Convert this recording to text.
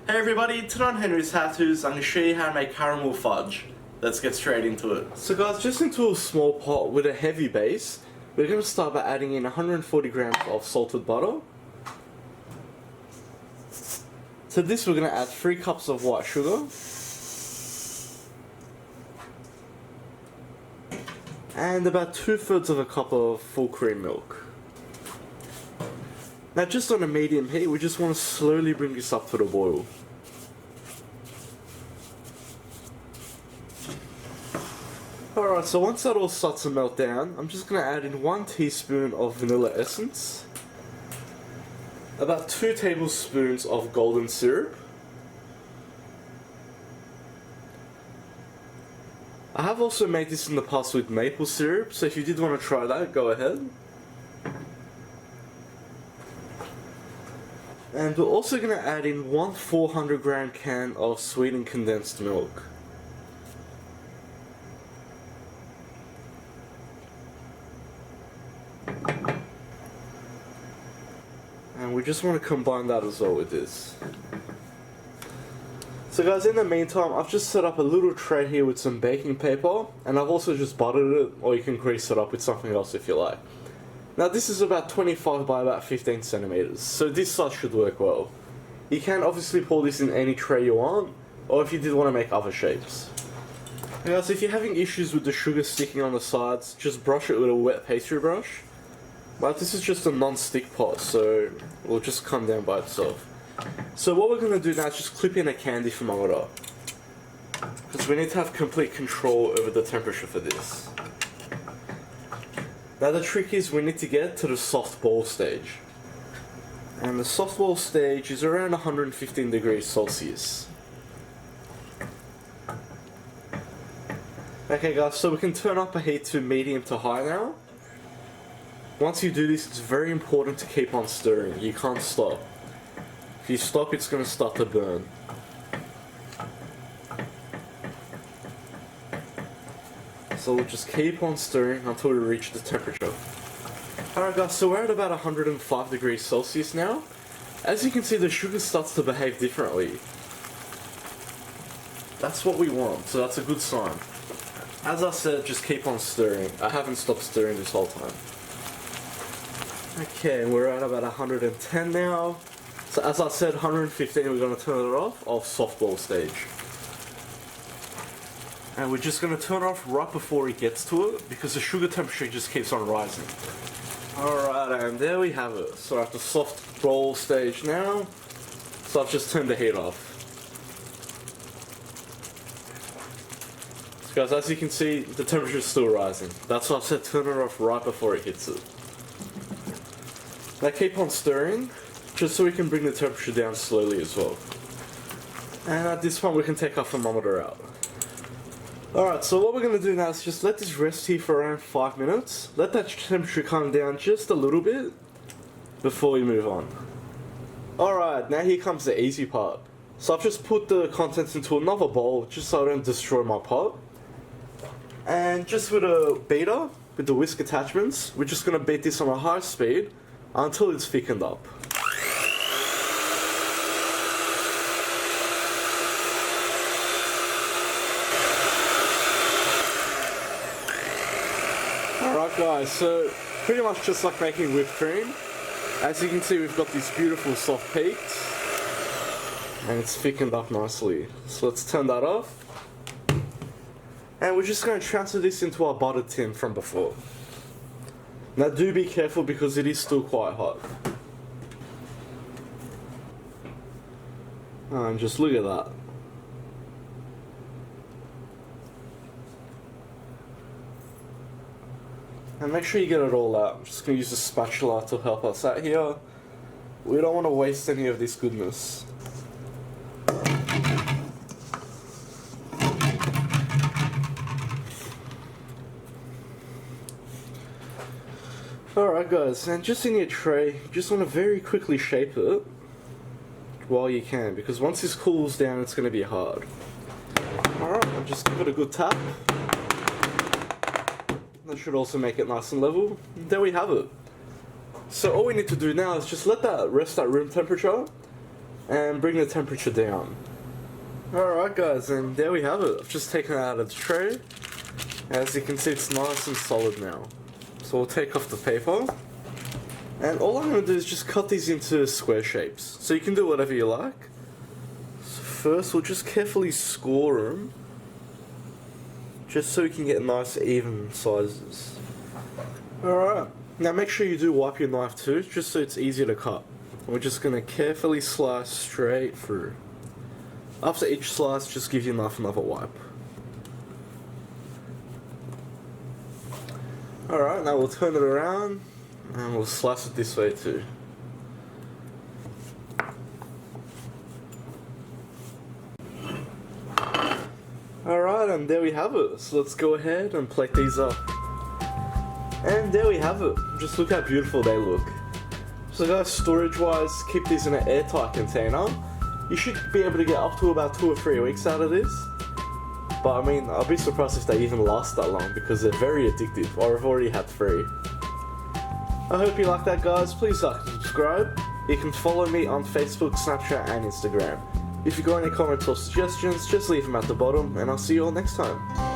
Hey everybody, today on Henry's HowTos, I'm going to show you how to make caramel fudge. Let's get straight into it. So guys, just into a small pot with a heavy base, we're going to start by adding in 140 grams of salted butter. To this we're going to add 3 cups of white sugar. And about 2/3 of a cup of full cream milk. Now just on a medium heat, we just want to slowly bring this up to the boil. Alright, so once that all starts to melt down, I'm just going to add in 1 teaspoon of vanilla essence, about 2 tablespoons of golden syrup, I have also made this in the past with maple syrup, so if you did want to try that, go ahead. And we're also going to add in 1 400 gram can of sweetened condensed milk. And we just want to combine that as well with this. So guys, in the meantime, I've just set up a little tray here with some baking paper, and I've also just buttered it, or you can grease it up with something else if you like. Now this is about 25 by about 15 centimeters, so this size should work well. You can obviously pour this in any tray you want, or if you did want to make other shapes. Now guys, if you're having issues with the sugar sticking on the sides, just brush it with a wet pastry brush. But this is just a non-stick pot, so it will just come down by itself. So what we're going to do now is just clip in a candy thermometer, because we need to have complete control over the temperature for this. Now the trick is we need to get to the soft ball stage. And the soft ball stage is around 115 degrees Celsius. Okay guys, so we can turn up the heat to medium to high now. Once you do this, it's very important to keep on stirring. You can't stop. If you stop, it's going to start to burn. So we'll just keep on stirring until we reach the temperature. Alright guys, so we're at about 105 degrees Celsius now. As you can see, the sugar starts to behave differently. That's what we want, so that's a good sign. As I said, just keep on stirring. I haven't stopped stirring this whole time. Okay, we're at about 110 now. So as I said, 115, we're going to turn it off softball stage. And we're just going to turn it off right before it gets to it, because the sugar temperature just keeps on rising. Alright, and there we have it. So we're at the soft ball stage now. So I've just turned the heat off. So guys, as you can see, the temperature is still rising. That's why I said turn it off right before it hits it. Now keep on stirring, just so we can bring the temperature down slowly as well. And at this point we can take our thermometer out. Alright, so what we're going to do now is just let this rest here for around 5 minutes. Let that temperature come down just a little bit before we move on. Alright, now here comes the easy part. So I've just put the contents into another bowl just so I don't destroy my pot. And just with a beater, with the whisk attachments, we're just going to beat this on a high speed until it's thickened up. Alright guys, so pretty much just like making whipped cream. As you can see, we've got these beautiful soft peaks, and it's thickened up nicely. So let's turn that off. And we're just going to transfer this into our buttered tin from before. Now do be careful because it is still quite hot. And just look at that. And make sure you get it all out. I'm just going to use a spatula to help us out here. We don't want to waste any of this goodness. Alright guys, and just in your tray, you just want to very quickly shape it while you can, because once this cools down it's going to be hard. Alright, and just give it a good tap. That should also make it nice and level. And there we have it. So all we need to do now is just let that rest at room temperature, and bring the temperature down. Alright guys, and there we have it. I've just taken it out of the tray. As you can see, it's nice and solid now. So we'll take off the paper. And all I'm going to do is just cut these into square shapes. So you can do whatever you like. So first we'll just carefully score them. Just so we can get nice even sizes. Alright, now make sure you do wipe your knife too, just so it's easier to cut. We're just going to carefully slice straight through. After each slice, just give your knife another wipe. Alright, now we'll turn it around and we'll slice it this way too. Alright, and there we have it. So let's go ahead and plate these up. And there we have it. Just look how beautiful they look. So guys, storage wise, keep these in an airtight container. You should be able to get up to about 2 or 3 weeks out of this. But I mean, I'll be surprised if they even last that long because they're very addictive, or I've already had 3. I hope you like that guys, please like and subscribe. You can follow me on Facebook, Snapchat and Instagram. If you've got any comments or suggestions, just leave them at the bottom and I'll see you all next time.